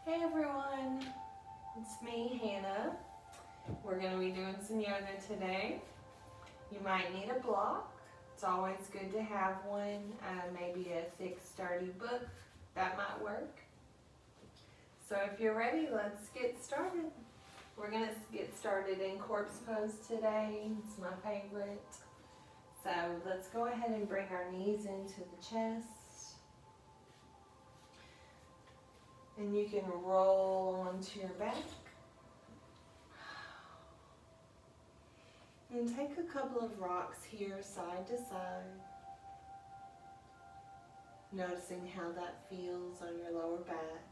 Hey everyone, it's me, Hannah. We're going to be doing some yoga today. You might need a block. It's always good to have one, maybe a thick, sturdy book. That might work. So if you're ready, let's get started. We're going to get started in corpse pose today. It's my favorite. So let's go ahead and bring our knees into the chest. And you can roll onto your back. And take a couple of rocks here side to side. Noticing how that feels on your lower back.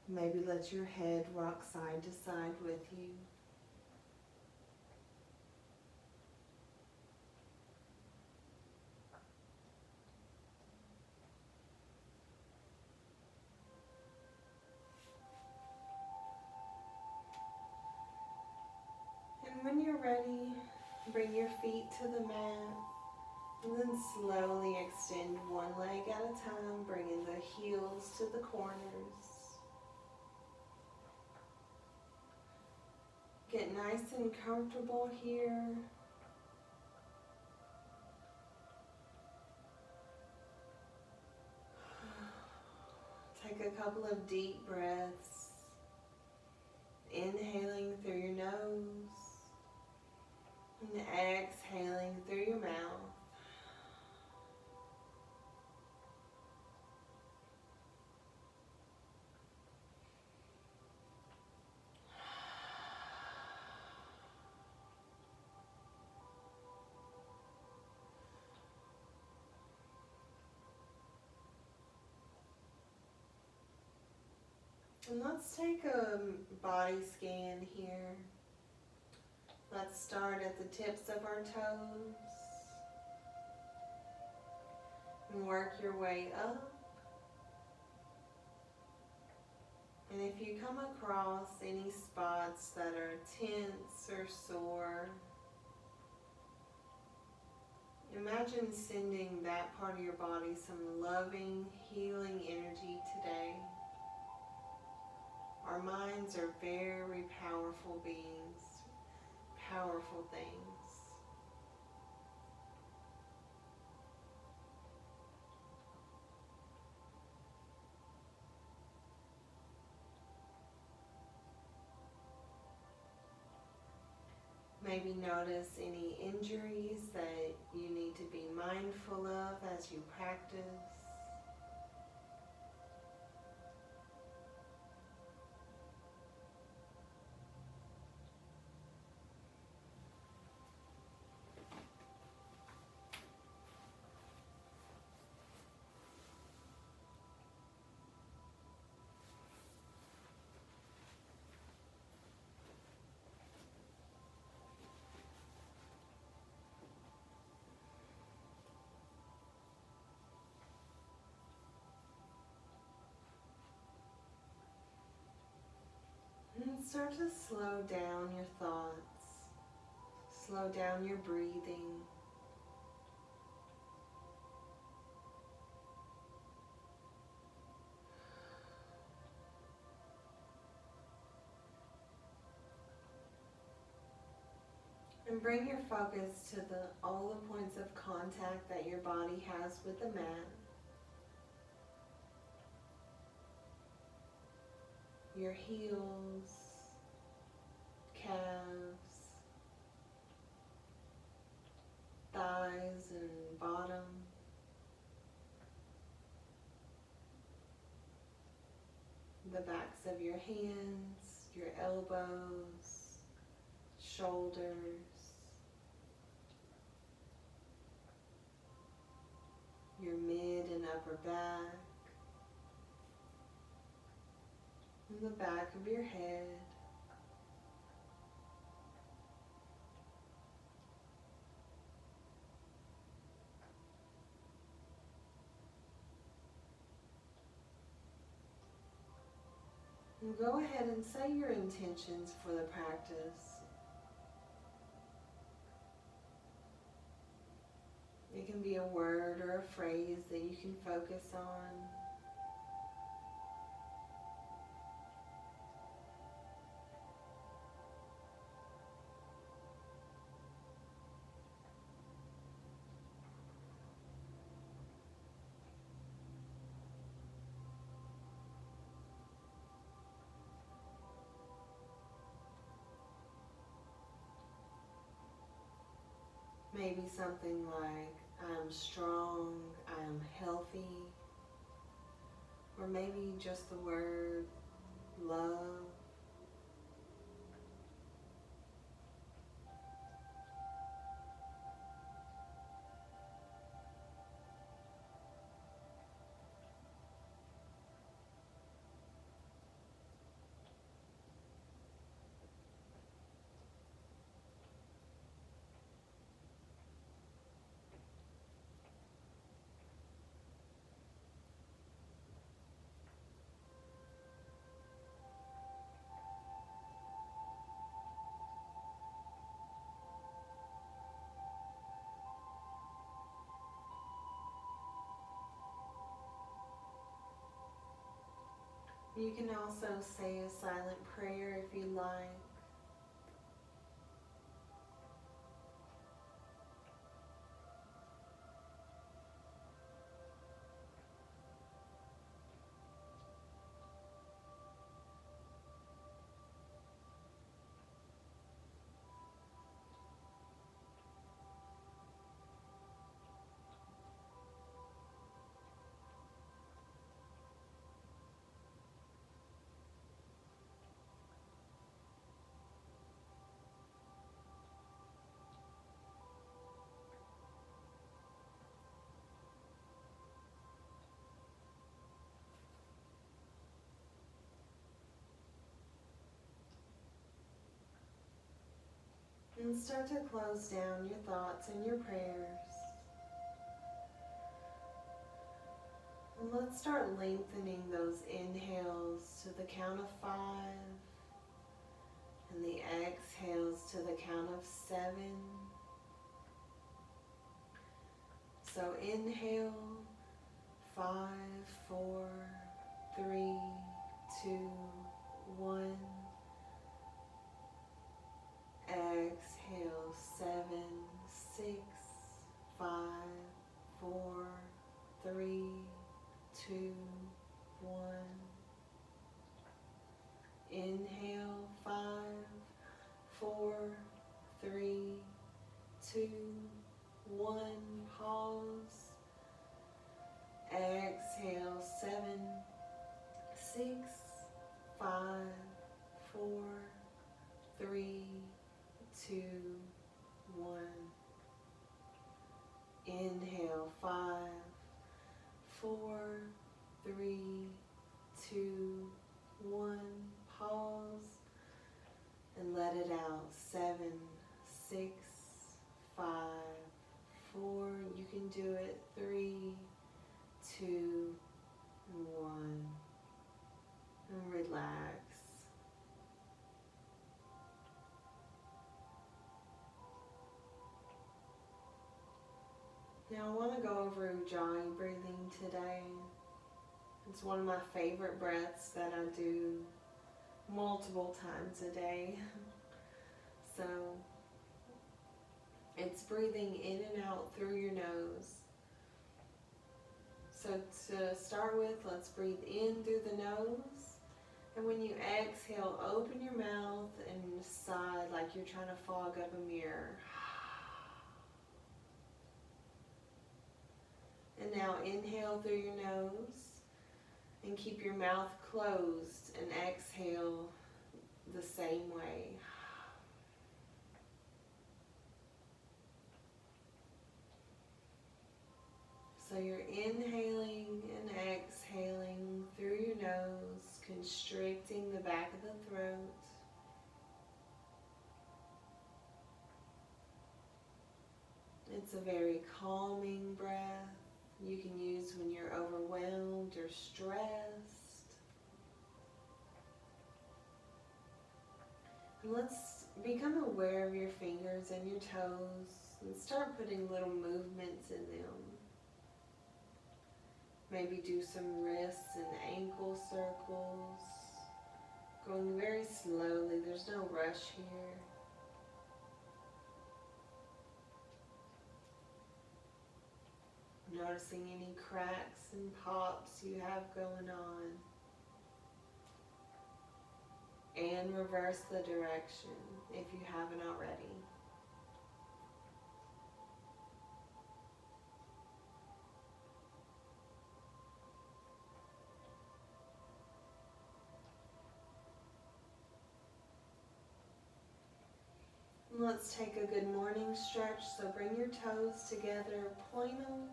Maybe let your head rock side to side with you. And when you're ready, bring your feet to the mat. And then slowly extend one leg at a time, bringing the heels to the corners. Get nice and comfortable here. Take a couple of deep breaths. Inhaling through your nose and exhaling through your mouth. And let's take a body scan here. Let's start at the tips of our toes and work your way up. And if you come across any spots that are tense or sore, imagine sending that part of your body some loving, healing energy today. Our minds are very powerful beings, powerful things. Maybe notice any injuries that you need to be mindful of as you practice. And start to slow down your thoughts, slow down your breathing. And bring your focus to all the points of contact that your body has with the mat. Your heels, calves, thighs and bottom. The backs of your hands, your elbows, shoulders, your mid and upper back, and the back of your head. And go ahead and say your intentions for the practice. It can be a word or a phrase that you can focus on. Maybe something like, I'm strong, I'm healthy, or maybe just the word love. You can also say a silent prayer if you like. And start to close down your thoughts and your prayers. And let's start lengthening those inhales to the count of 5 and the exhales to the count of 7. So inhale, 5, 4, 3, 2, 1. Exhale, 7, 6, 5, 4, 3, 2, 1. Inhale, 5, 4, 3, 2, 1. Pause. Exhale, 7, 6, 5, 4, 3, 2, 1. Inhale, 5, 4, 3, 2, 1. Pause and let it out. 7, 6, 5, 4. You can do it. 3, 2, 1. And relax. Now I want to go over Ujjayi breathing today. It's one of my favorite breaths that I do multiple times a day. So it's breathing in and out through your nose. So to start with, let's breathe in through the nose. And when you exhale, open your mouth and sigh like you're trying to fog up a mirror. And now inhale through your nose and keep your mouth closed and exhale the same way. So you're inhaling and exhaling through your nose, constricting the back of the throat. It's a very calming breath you can use when you're overwhelmed or stressed. And let's become aware of your fingers and your toes. And start putting little movements in them. Maybe do some wrists and ankle circles. Going very slowly, there's no rush here. Noticing any cracks and pops you have going on. And reverse the direction if you haven't already. Let's take a good morning stretch. So bring your toes together, point them,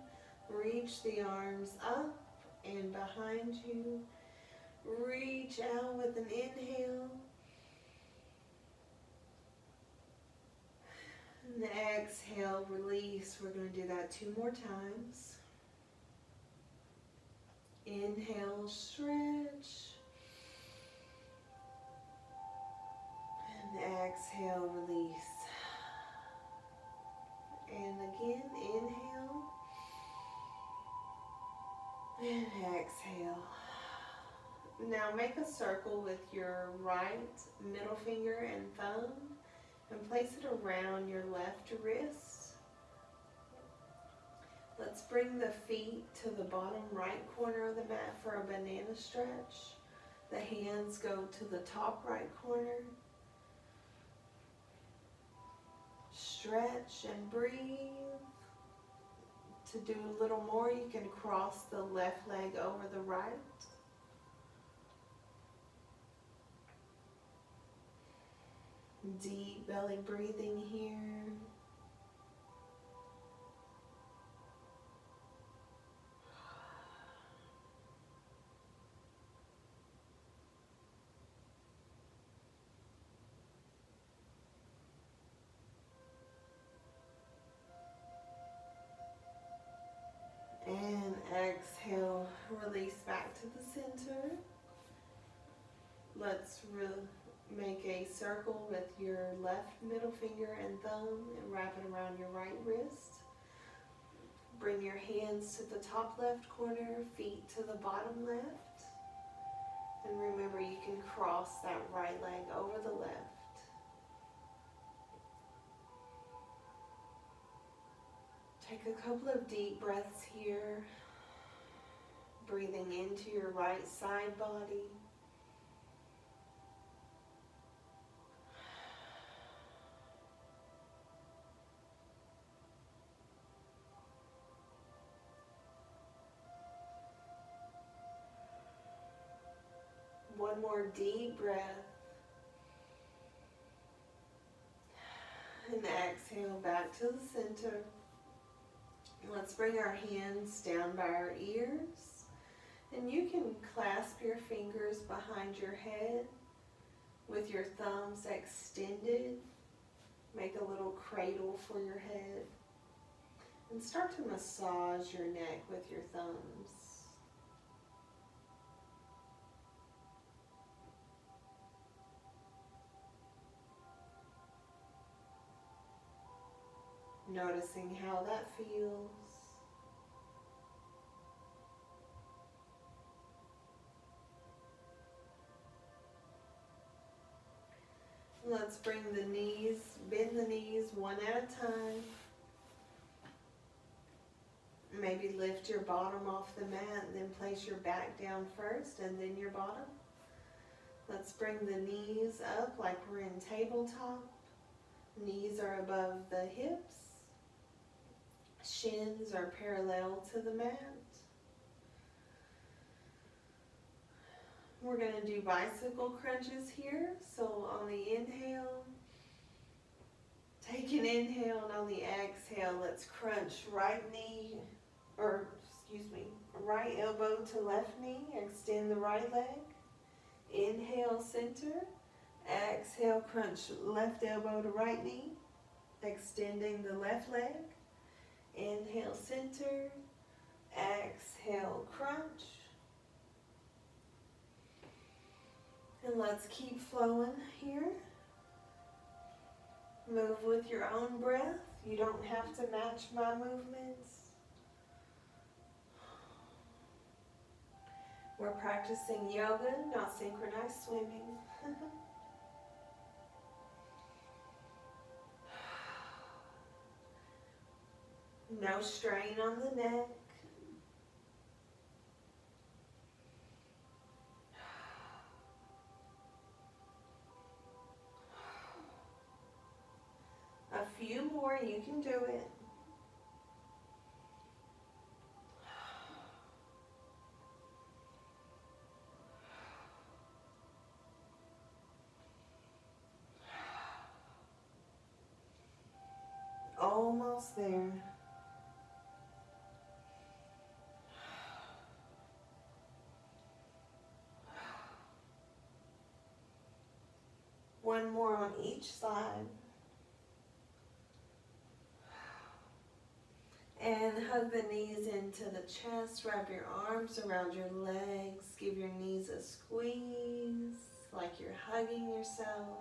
reach the arms up and behind you. Reach out with an inhale. And exhale, release. We're going to do that 2 more times. Inhale, stretch. And exhale, release. And again, inhale. And exhale. Now make a circle with your right middle finger and thumb and place it around your left wrist. Let's bring the feet to the bottom right corner of the mat for a banana stretch. The hands go to the top right corner. Stretch and breathe. To do a little more, you can cross the left leg over the right. Deep belly breathing here. And exhale, release back to the center. Let's make a circle with your left middle finger and thumb and wrap it around your right wrist. Bring your hands to the top left corner, feet to the bottom left. And remember, you can cross that right leg over the left. Take a couple of deep breaths here, breathing into your right side body. One more deep breath. And exhale back to the center. Let's bring our hands down by our ears. And you can clasp your fingers behind your head with your thumbs extended. Make a little cradle for your head. And start to massage your neck with your thumbs. Noticing how that feels. Let's bring the knees, bend the knees one at a time. Maybe lift your bottom off the mat, then place your back down first and then your bottom. Let's bring the knees up like we're in tabletop. Knees are above the hips. Shins are parallel to the mat. We're going to do bicycle crunches here. So on the inhale, take an inhale, and on the exhale, let's crunch right elbow to left knee. Extend the right leg. Inhale, center. Exhale, crunch left elbow to right knee. Extending the left leg. Inhale, center. Exhale, crunch. And let's keep flowing here. Move with your own breath. You don't have to match my movements. We're practicing yoga, not synchronized swimming. No strain on the neck. A few more, you can do it. Almost there. One more on each side. And hug the knees into the chest. Wrap your arms around your legs. Give your knees a squeeze like you're hugging yourself.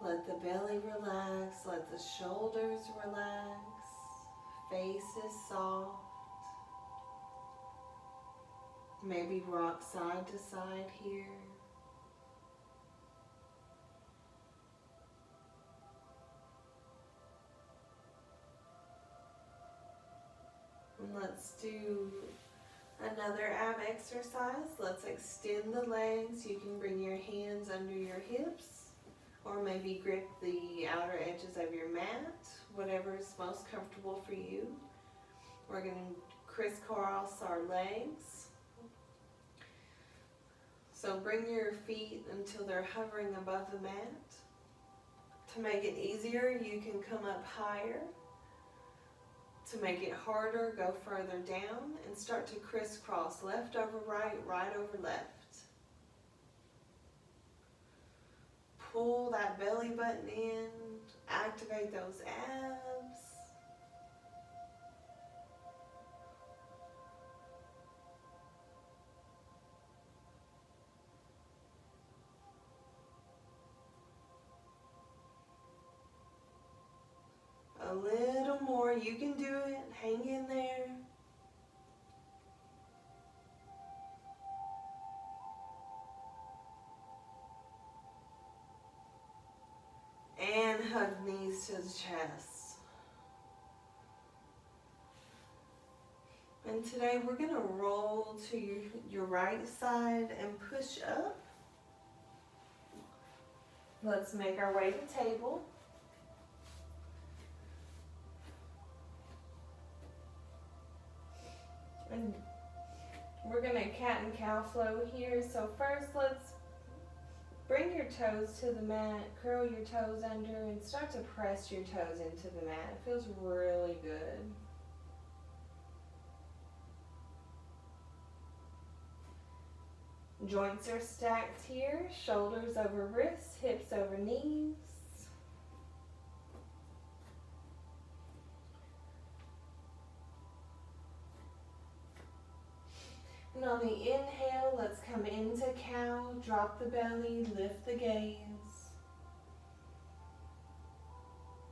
Let the belly relax. Let the shoulders relax. Face is soft. Maybe rock side to side here. And let's do another ab exercise. Let's extend the legs. You can bring your hands under your hips or maybe grip the outer edges of your mat, whatever is most comfortable for you. We're going to crisscross our legs. So bring your feet until they're hovering above the mat. To make it easier, you can come up higher. To make it harder, go further down and start to crisscross left over right, right over left. Pull that belly button in, activate those abs. A little more, you can do it, hang in there. And hug knees to the chest. And today we're going to roll to your right side and push up. Let's make our way to table. And we're going to cat and cow flow here. So first let's bring your toes to the mat, curl your toes under, and start to press your toes into the mat. It feels really good. Joints are stacked here, shoulders over wrists, hips over knees. And on the inhale, let's come into cow, drop the belly, lift the gaze.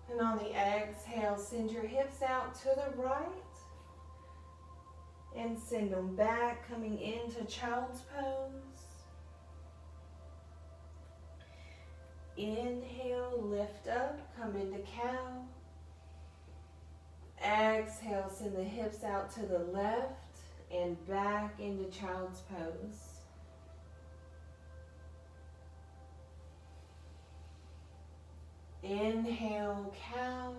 And on the exhale, send your hips out to the right and send them back, coming into child's pose. Inhale, lift up, come into cow. Exhale, send the hips out to the left and back into child's pose. Inhale, cow.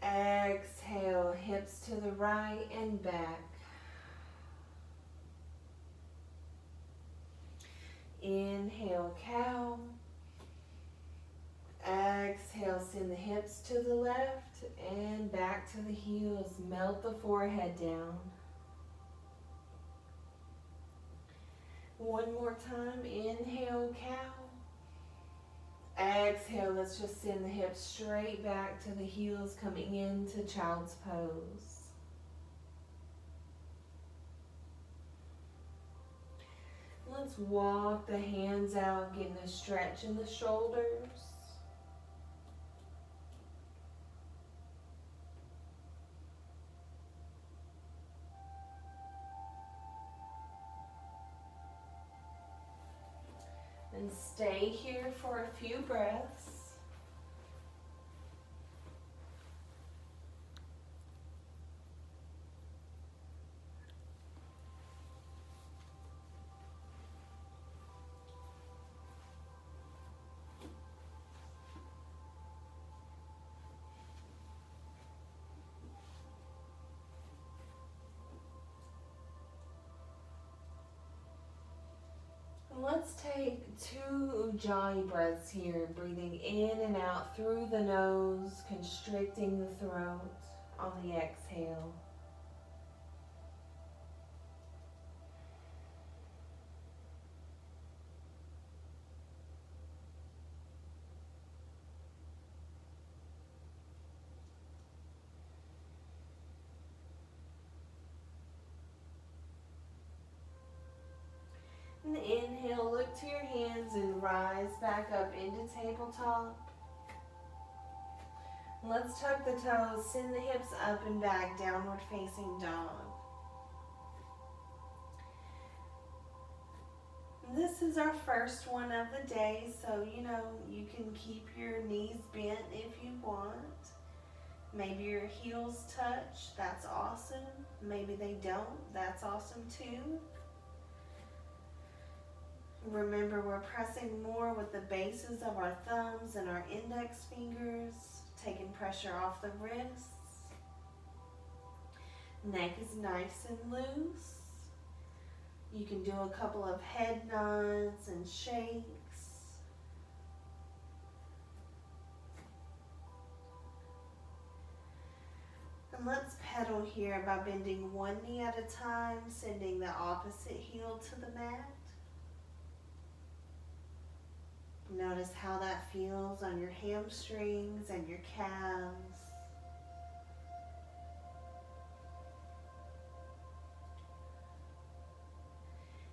Exhale, hips to the right and back. Inhale, cow. Exhale, send the hips to the left and back to the heels. Melt the forehead down. One more time. Inhale, cow. Exhale, let's just send the hips straight back to the heels, coming into child's pose. Let's walk the hands out, getting a stretch in the shoulders. And stay here for a few breaths. Let's take 2 Ujjayi breaths here, breathing in and out through the nose, constricting the throat on the exhale. And inhale, look to your hands and rise back up into tabletop. Let's tuck the toes, send the hips up and back, downward facing dog. This is our first one of the day, so you can keep your knees bent if you want. Maybe your heels touch, that's awesome. Maybe they don't, that's awesome too. Remember, we're pressing more with the bases of our thumbs and our index fingers, taking pressure off the wrists. Neck is nice and loose. You can do a couple of head nods and shakes. And let's pedal here by bending one knee at a time, sending the opposite heel to the mat. Notice how that feels on your hamstrings and your calves.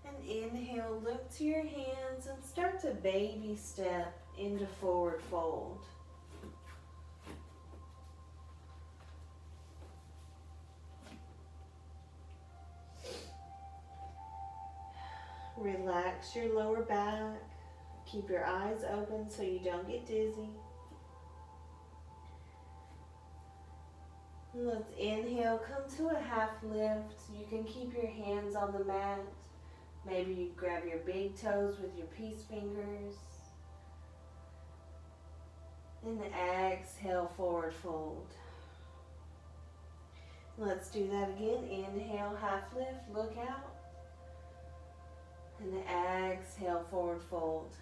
And inhale, look to your hands and start to baby step into forward fold. Relax your lower back. Keep your eyes open so you don't get dizzy. Let's inhale, come to a half lift. You can keep your hands on the mat. Maybe you grab your big toes with your peace fingers. And exhale, forward fold. Let's do that again. Inhale, half lift, look out. And exhale, forward fold.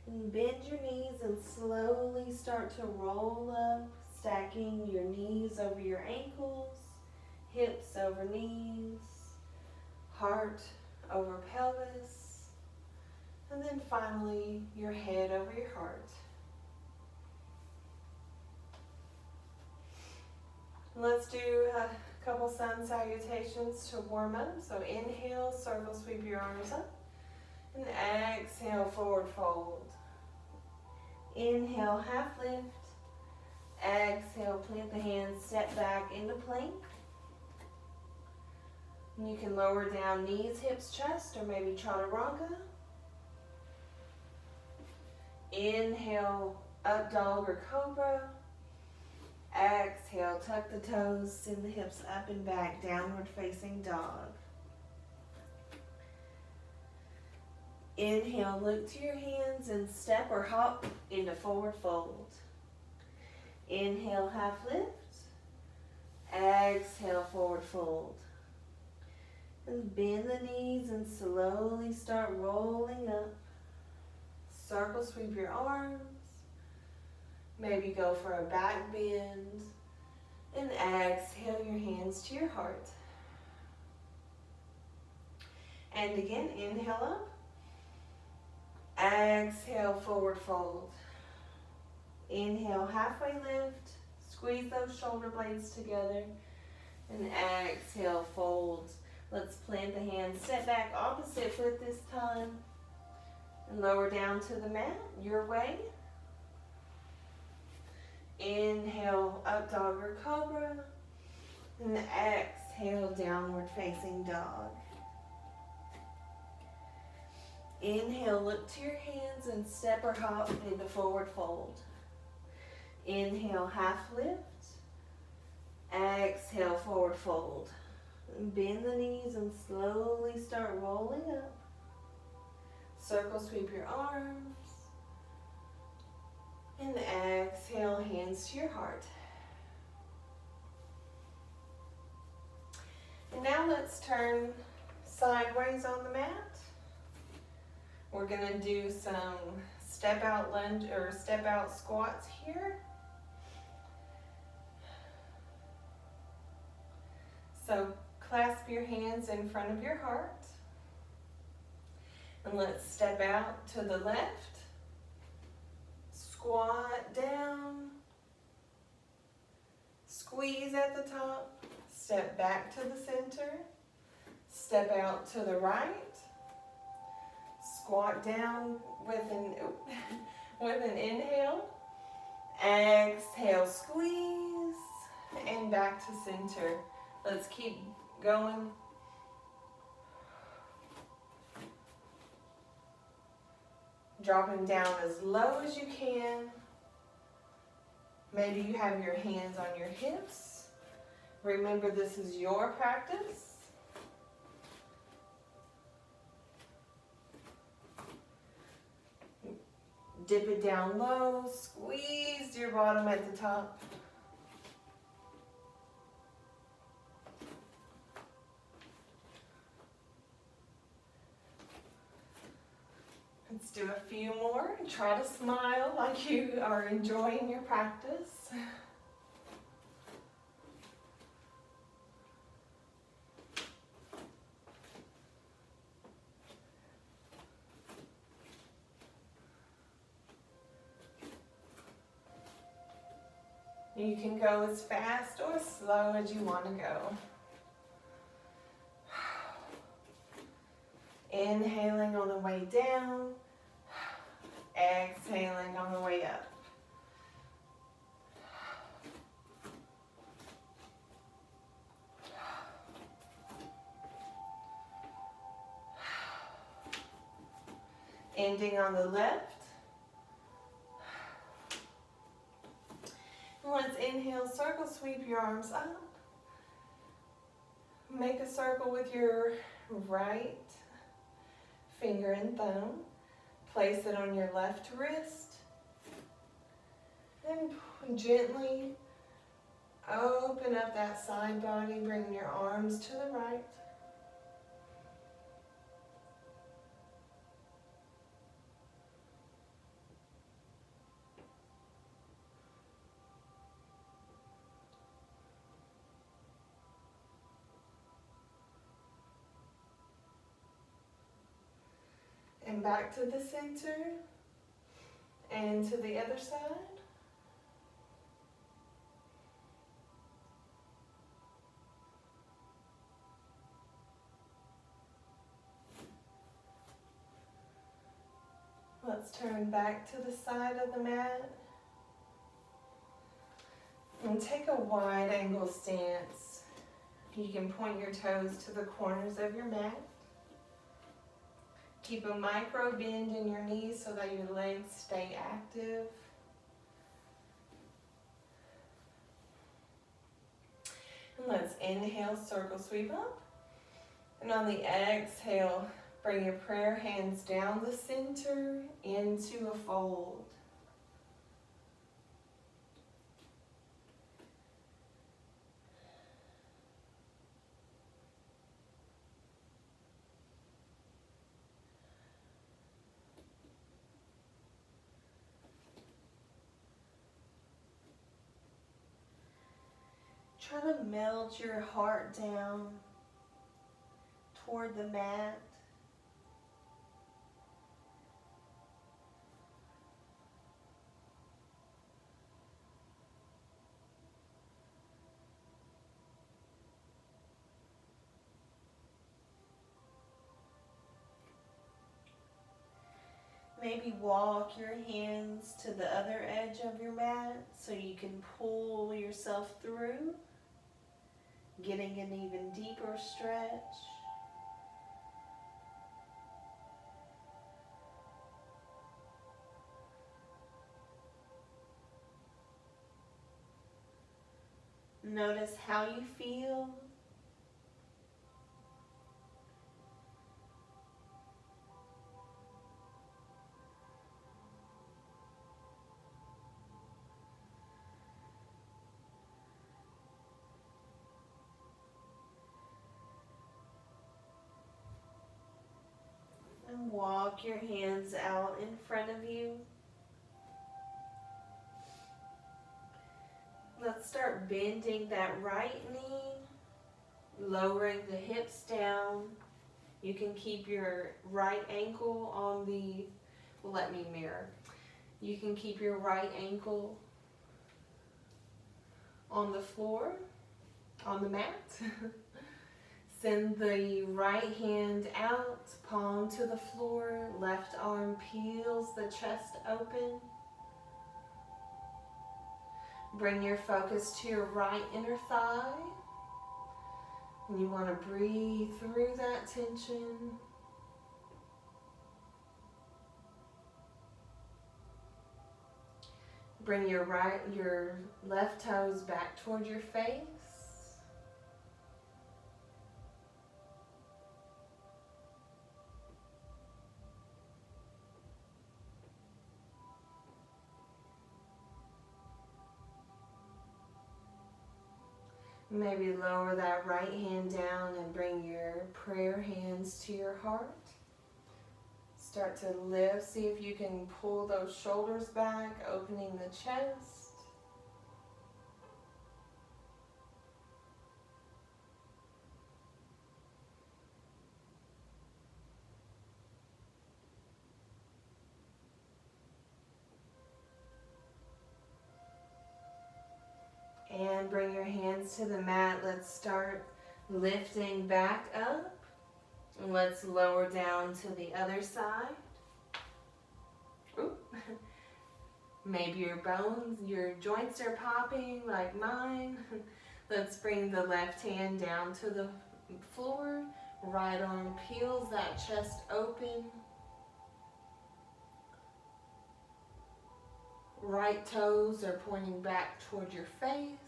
And bend your knees and slowly start to roll up, stacking your knees over your ankles, hips over knees, heart over pelvis, and then finally your head over your heart. Let's do a couple sun salutations to warm up. So inhale, circle, sweep your arms up, and exhale, forward fold. Inhale, half lift. Exhale, plant the hands, step back into plank. And you can lower down knees, hips, chest, or maybe chaturanga. Inhale, up dog or cobra. Exhale, tuck the toes, send the hips up and back, downward facing dog. Inhale, look to your hands and step or hop into forward fold. Inhale, half lift. Exhale, forward fold. And bend the knees and slowly start rolling up. Circle, sweep your arms. Maybe go for a back bend. And exhale your hands to your heart. And again, inhale up. Exhale, forward fold. Inhale, halfway lift. Squeeze those shoulder blades together. And exhale, fold. Let's plant the hands, step back, opposite foot this time. And lower down to the mat, your way. Inhale, up dog or cobra. And exhale, downward facing dog. Inhale, look to your hands and step or hop into forward fold. Inhale, half lift. Exhale, forward fold. Bend the knees and slowly start rolling up. Circle sweep your arms. And exhale, hands to your heart. And now let's turn sideways on the mat. We're gonna do some step out lunge or step out squats here. So clasp your hands in front of your heart. And let's step out to the left. Squat down. Squeeze at the top. Step back to the center. Step out to the right. Squat down with an inhale. Exhale, squeeze, and back to center. Let's keep going. Dropping down as low as you can. Maybe you have your hands on your hips. Remember, this is your practice. Dip it down low, squeeze your bottom at the top. Let's do a few more. Try to smile like you are enjoying your practice. You can go as fast or as slow as you want to go. Inhaling on the way down, exhaling on the way up. Ending on the left. Let's inhale, circle sweep your arms up. Make a circle with your right finger and thumb. Place it on your left wrist. And gently open up that side body, bring your arms to the right. And back to the center and to the other side. Let's turn back to the side of the mat and take a wide angle stance. You can point your toes to the corners of your mat. Keep a micro bend in your knees so that your legs stay active. And let's inhale, circle sweep up. And on the exhale, bring your prayer hands down the center into a fold. Try to melt your heart down toward the mat. Maybe walk your hands to the other edge of your mat so you can pull yourself through, getting an even deeper stretch. Notice how you feel. And walk your hands out in front of you. Let's start bending that right knee, lowering the hips down. You can keep your right ankle on the, well, let me mirror. You can keep your right ankle on the floor, on the mat. Send the right hand out, palm to the floor, left arm peels the chest open. Bring your focus to your right inner thigh. And you want to breathe through that tension. Bring your left toes back toward your face. Maybe lower that right hand down and bring your prayer hands to your heart. Start to lift. See if you can pull those shoulders back, opening the chest. And bring your hands to the mat. Let's start lifting back up. And let's lower down to the other side. Ooh. Maybe your bones, your joints are popping like mine. Let's bring the left hand down to the floor. Right arm peels that chest open. Right toes are pointing back toward your face.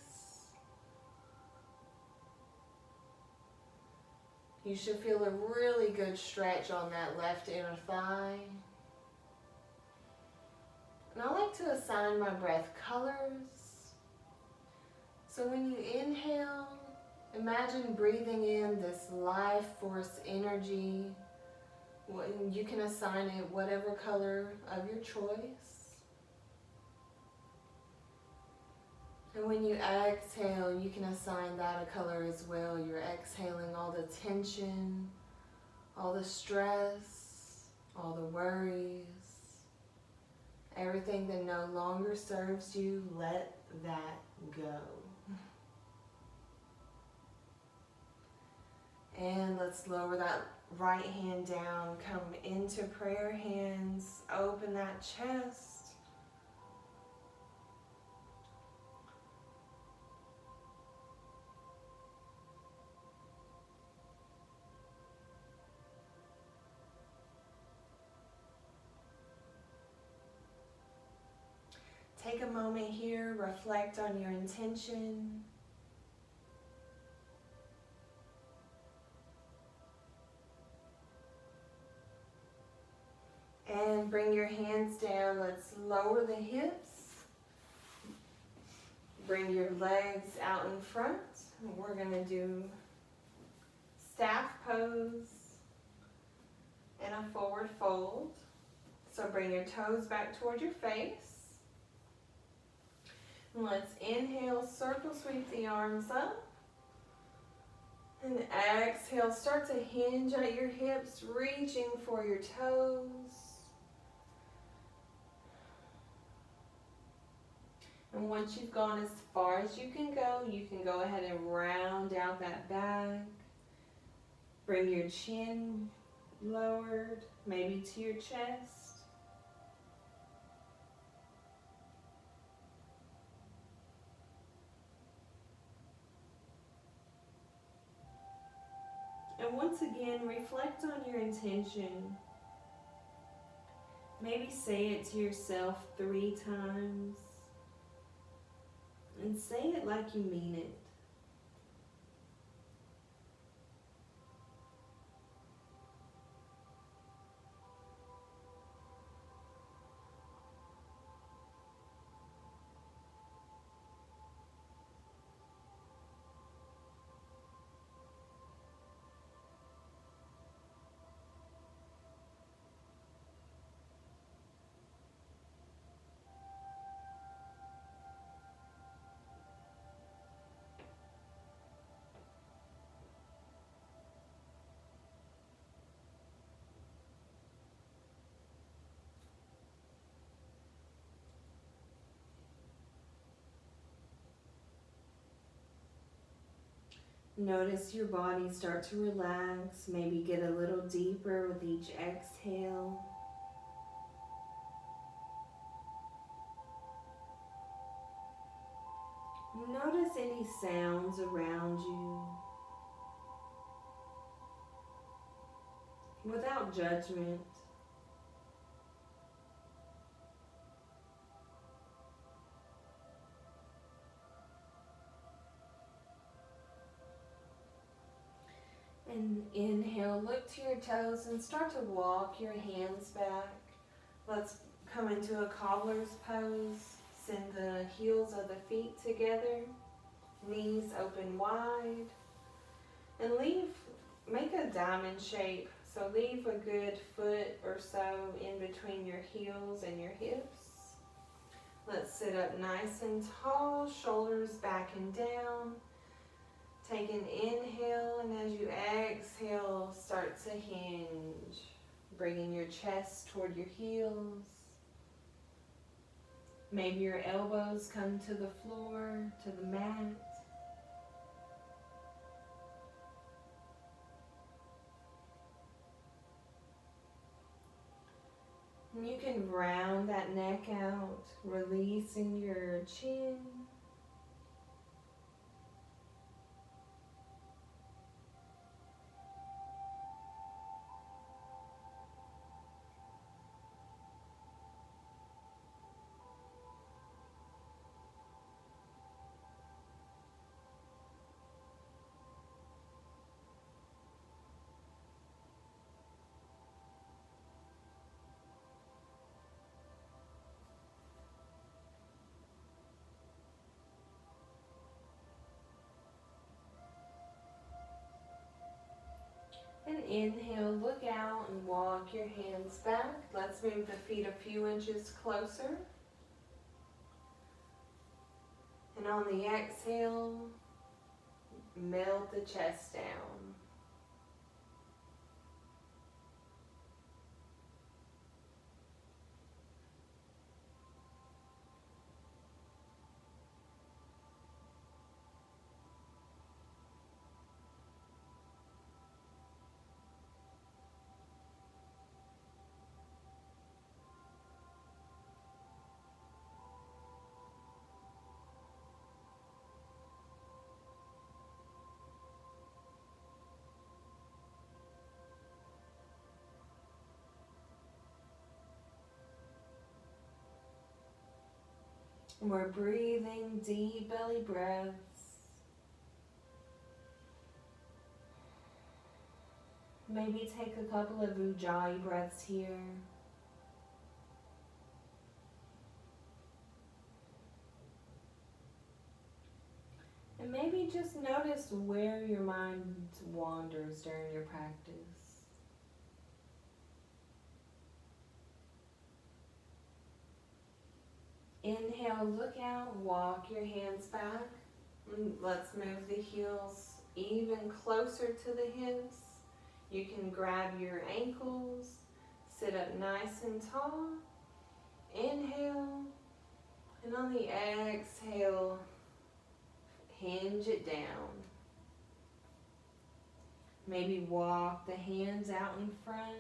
You should feel a really good stretch on that left inner thigh. And I like to assign my breath colors. So when you inhale, imagine breathing in this life force energy. You can assign it whatever color of your choice. And when you exhale, you can assign that a color as well. You're exhaling all the tension, all the stress, all the worries, everything that no longer serves you, let that go. And let's lower that right hand down, come into prayer hands, open that chest. Take a moment here, reflect on your intention. And bring your hands down. Let's lower the hips. Bring your legs out in front. We're going to do staff pose and a forward fold. So bring your toes back toward your face. Let's inhale, circle sweep the arms up. And exhale, start to hinge at your hips, reaching for your toes. And once you've gone as far as you can go ahead and round out that back. Bring your chin lowered, maybe to your chest. And once again, reflect on your intention. Maybe say it to yourself 3 times. And say it like you mean it. Notice your body start to relax, maybe get a little deeper with each exhale. Notice any sounds around you without judgment. And inhale, look to your toes and start to walk your hands back. Let's come into a cobbler's pose. Send the heels of the feet together, knees open wide, and make a diamond shape. So leave a good foot or so in between your heels and your hips. Let's sit up nice and tall, shoulders back and down. Take an inhale, and as you exhale, start to hinge, bringing your chest toward your heels. Maybe your elbows come to the floor, to the mat. And you can round that neck out, releasing your chin. And inhale, look out and walk your hands back. Let's move the feet a few inches closer. And on the exhale, melt the chest down. And we're breathing deep belly breaths. Maybe take a couple of Ujjayi breaths here. And maybe just notice where your mind wanders during your practice. Inhale, look out, walk your hands back. Let's move the heels even closer to the hips. You can grab your ankles, sit up nice and tall. Inhale, and on the exhale, hinge it down. Maybe walk the hands out in front.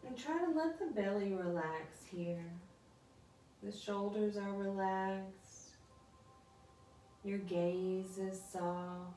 And try to let the belly relax here. The shoulders are relaxed. Your gaze is soft.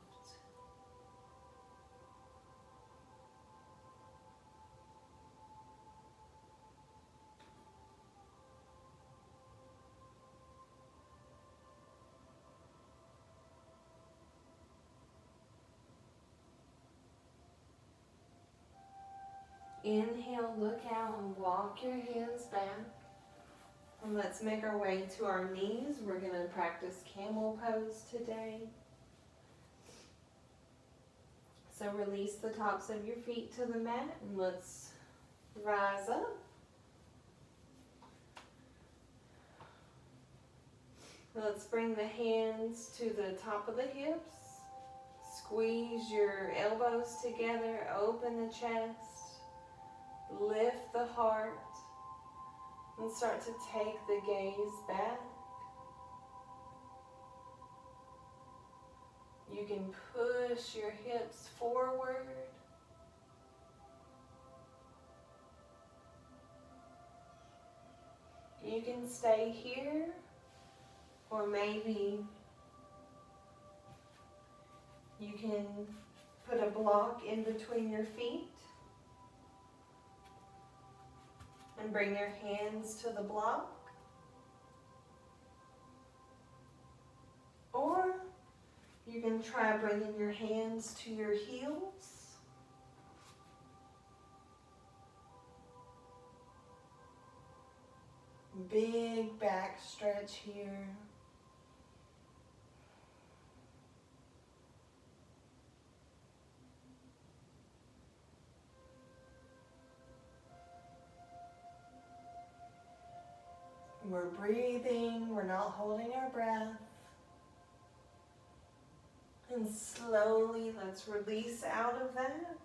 Inhale, look out and walk your hands back. And let's make our way to our knees. We're going to practice camel pose today. So release the tops of your feet to the mat and let's rise up. Let's bring the hands to the top of the hips. Squeeze your elbows together, open the chest, lift the heart, and start to take the gaze back. You can push your hips forward. You can stay here, or maybe you can put a block in between your feet and bring your hands to the block. Or you can try bringing your hands to your heels. Big back stretch here. We're breathing, we're not holding our breath. And slowly, let's release out of that.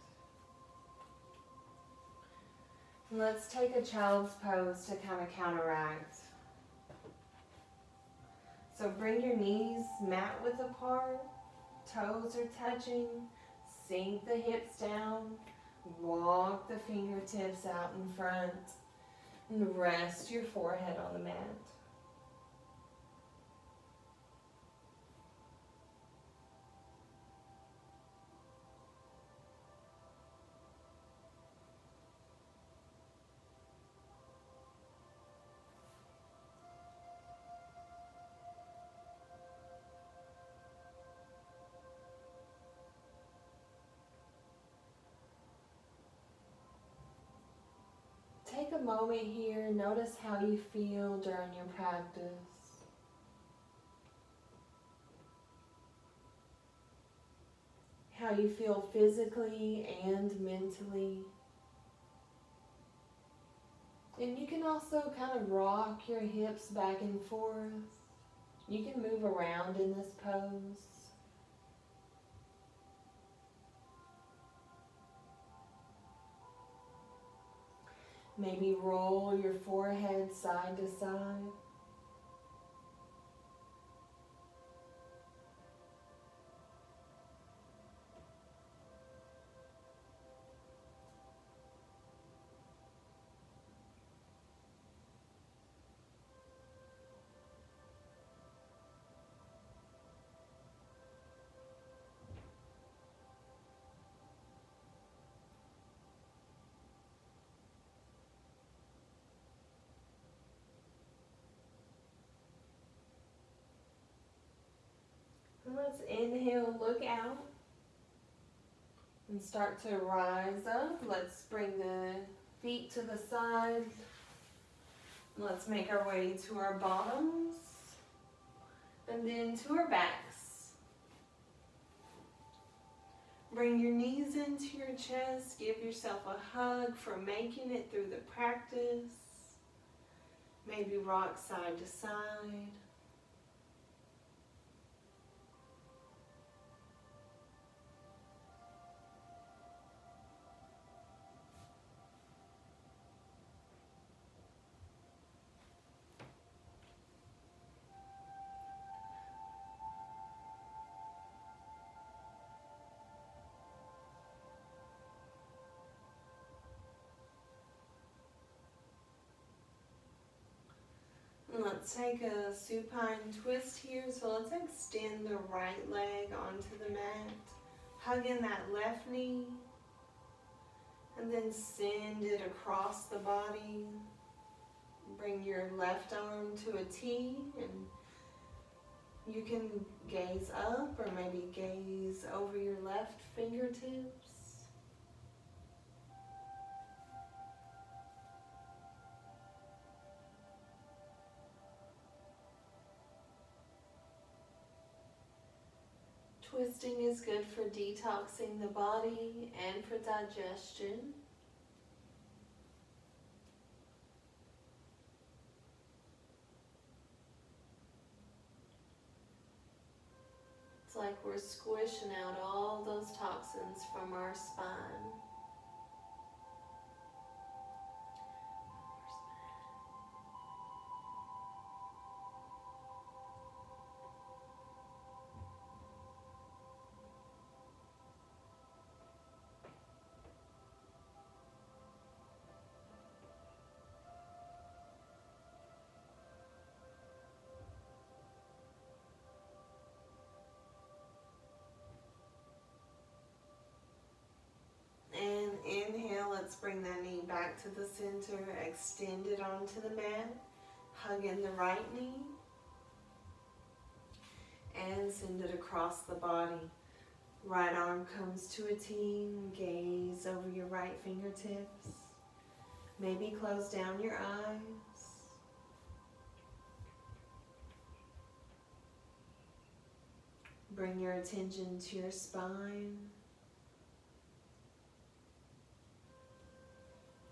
And let's take a child's pose to kind of counteract. So bring your knees mat width apart, toes are touching, sink the hips down, walk the fingertips out in front, and rest your forehead on the mat. Take a moment here, notice how you feel during your practice. How you feel physically and mentally. And you can also kind of rock your hips back and forth. You can move around in this pose. Maybe roll your forehead side to side. Let's inhale, look out, and start to rise up. Let's bring the feet to the side. Let's make our way to our bottoms, and then to our backs. Bring your knees into your chest. Give yourself a hug for making it through the practice. Maybe rock side to side. Let's take a supine twist here. So let's extend the right leg onto the mat, hugging that left knee, and then send it across the body. Bring your left arm to a T, and you can gaze up or maybe gaze over your left fingertips. Twisting is good for detoxing the body and for digestion. It's like we're squishing out all those toxins from our spine. And inhale, let's bring that knee back to the center, extend it onto the mat, hug in the right knee, and send it across the body. Right arm comes to a T, gaze over your right fingertips. Maybe close down your eyes. Bring your attention to your spine.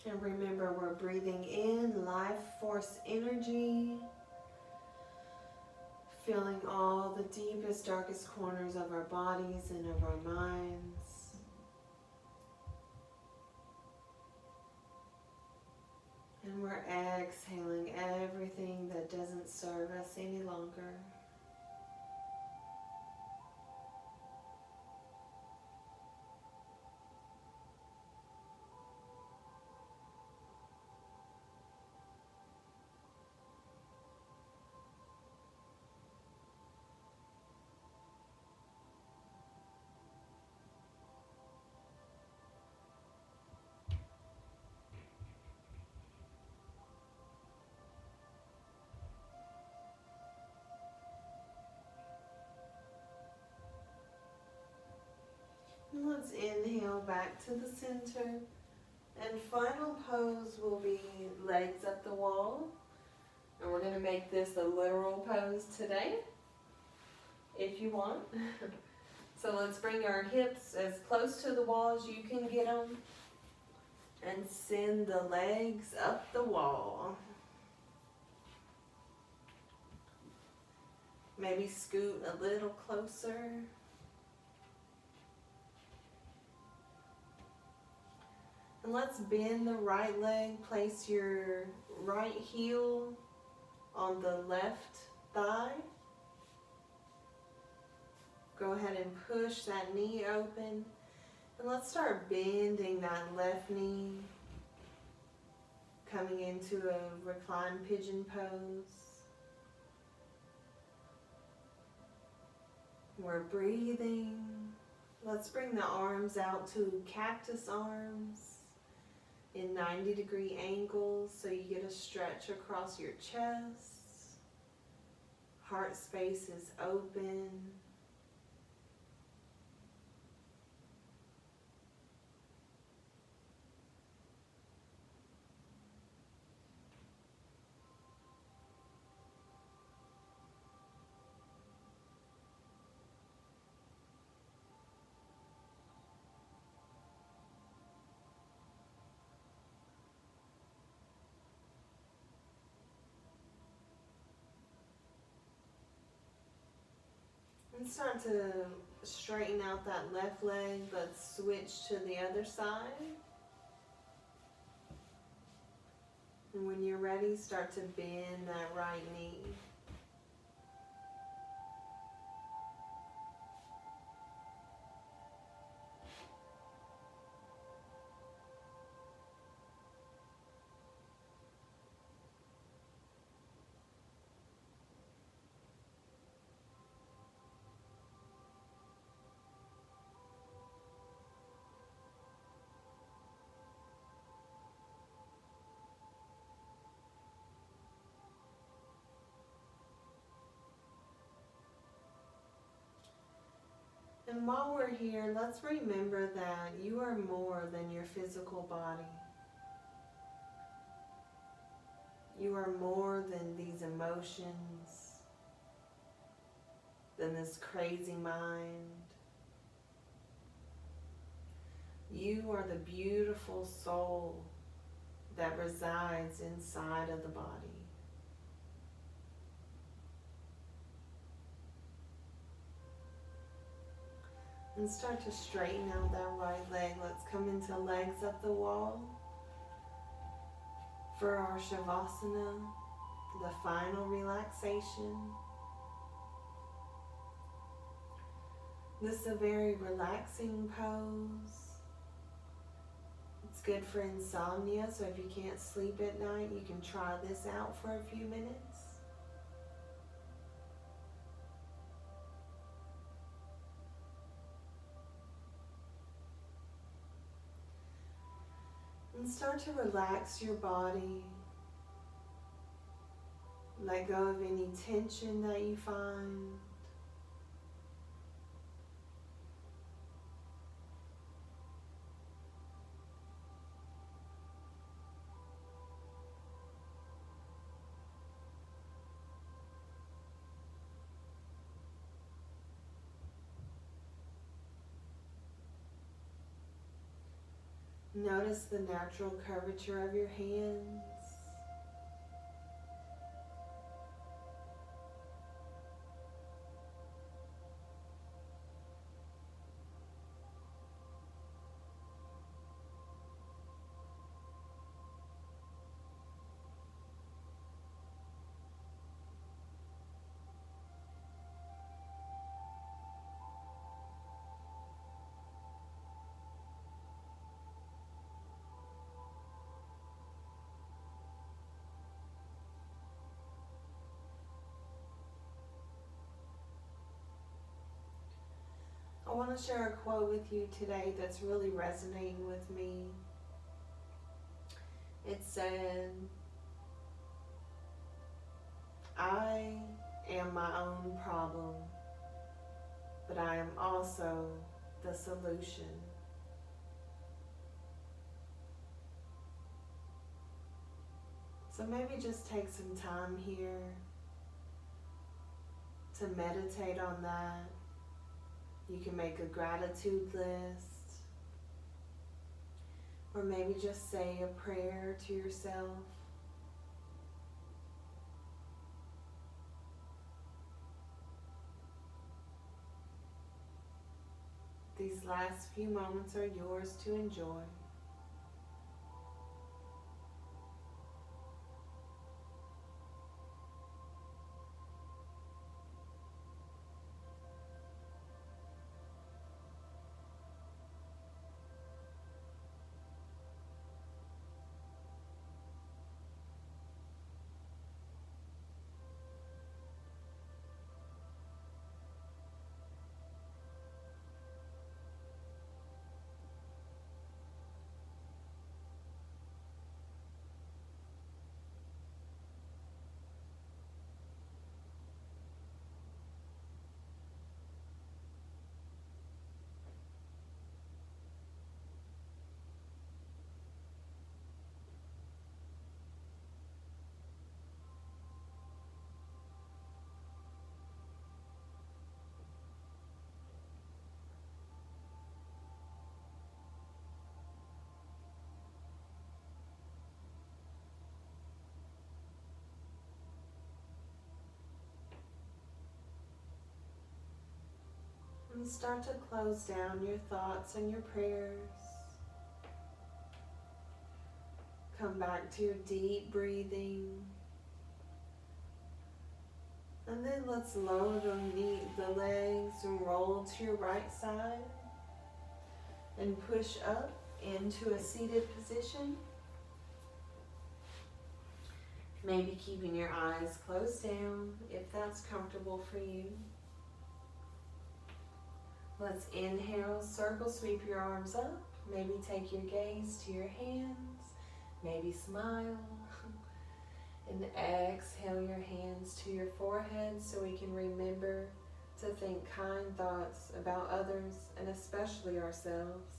And remember, we're breathing in life force energy, feeling all the deepest, darkest corners of our bodies and of our minds. And we're exhaling everything that doesn't serve us any longer. Let's inhale back to the center. And final pose will be legs up the wall. And we're going to make this a literal pose today, if you want. So let's bring our hips as close to the wall as you can get them. And send the legs up the wall. Maybe scoot a little closer. And let's bend the right leg. Place your right heel on the left thigh. Go ahead and push that knee open. And let's start bending that left knee. Coming into a reclined pigeon pose. We're breathing. Let's bring the arms out to cactus arms in 90-degree angles so you get a stretch across your chest. Heart space is open. And start to straighten out that left leg. Let's switch to the other side. And when you're ready, start to bend that right knee. And while we're here, let's remember that you are more than your physical body. You are more than these emotions, than this crazy mind. You are the beautiful soul that resides inside of the body. And start to straighten out that right leg. Let's come into legs up the wall for our Shavasana, the final relaxation. This is a very relaxing pose. It's good for insomnia, so if you can't sleep at night, you can try this out for a few minutes. And start to relax your body. Let go of any tension that you find. Notice the natural curvature of your hands. I want to share a quote with you today that's really resonating with me. It said, "I am my own problem, but I am also the solution." So maybe just take some time here to meditate on that. You can make a gratitude list, or maybe just say a prayer to yourself. These last few moments are yours to enjoy. And start to close down your thoughts and your prayers. Come back to your deep breathing. And then let's lower the legs and roll to your right side. And push up into a seated position. Maybe keeping your eyes closed down if that's comfortable for you. Let's inhale, circle sweep your arms up. Maybe take your gaze to your hands. Maybe smile. And exhale your hands to your forehead so we can remember to think kind thoughts about others and especially ourselves.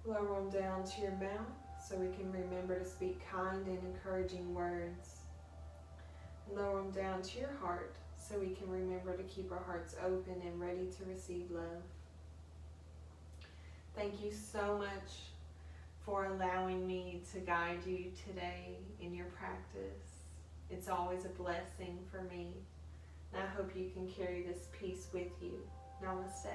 Lower them down to your mouth so we can remember to speak kind and encouraging words. Lower them down to your heart so we can remember to keep our hearts open and ready to receive love. Thank you so much for allowing me to guide you today in your practice. It's always a blessing for me. And I hope you can carry this peace with you. Namaste.